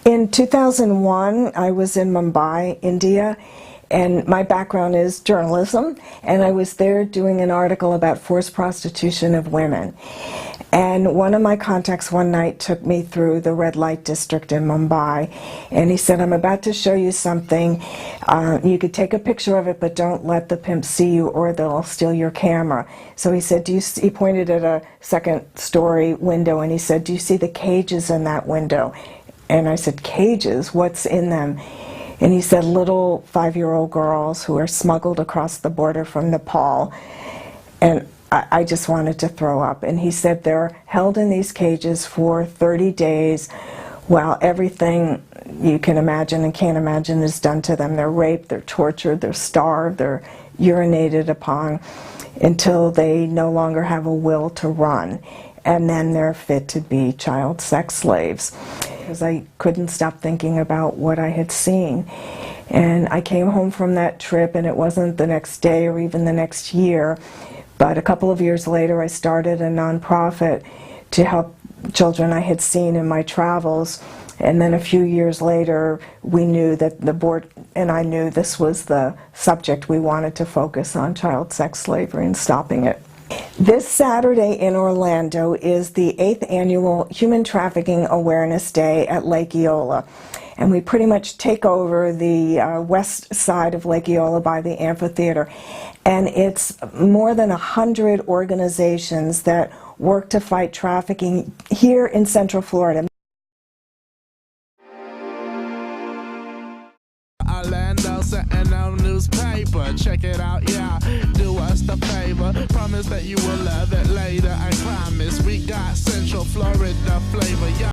In 2001, I was in Mumbai, India, and my background is journalism, and I was there doing an article about forced prostitution of women. And one of my contacts one night took me through the red light district in Mumbai, and he said, I'm about to show you something. You could take a picture of it, but don't let the pimps see you or they'll steal your camera. So he said, he pointed at a second-story window, and he said, do you see the cages in that window? And I said, cages? What's in them? And he said, little 5-year-old girls who are smuggled across the border from Nepal. And I just wanted to throw up. And he said they're held in these cages for 30 days while everything you can imagine and can't imagine is done to them. They're raped, they're tortured, they're starved, they're urinated upon until they no longer have a will to run. And then they're fit to be child sex slaves. Because I couldn't stop thinking about what I had seen. And I came home from that trip, and it wasn't the next day or even the next year, but a couple of years later I started a nonprofit to help children I had seen in my travels. And then a few years later, we knew that the board and I knew this was the subject we wanted to focus on, child sex slavery and stopping it. This Saturday in Orlando is the 8th annual Human Trafficking Awareness Day at Lake Eola. And we pretty much take over the west side of Lake Eola by the amphitheater. And it's more than 100 organizations that work to fight trafficking here in Central Florida. Orlando, Sentinel newspaper, check it out, yeah, do us the favor, promise that you will love it later, I promise, we got Central Florida flavor, yeah.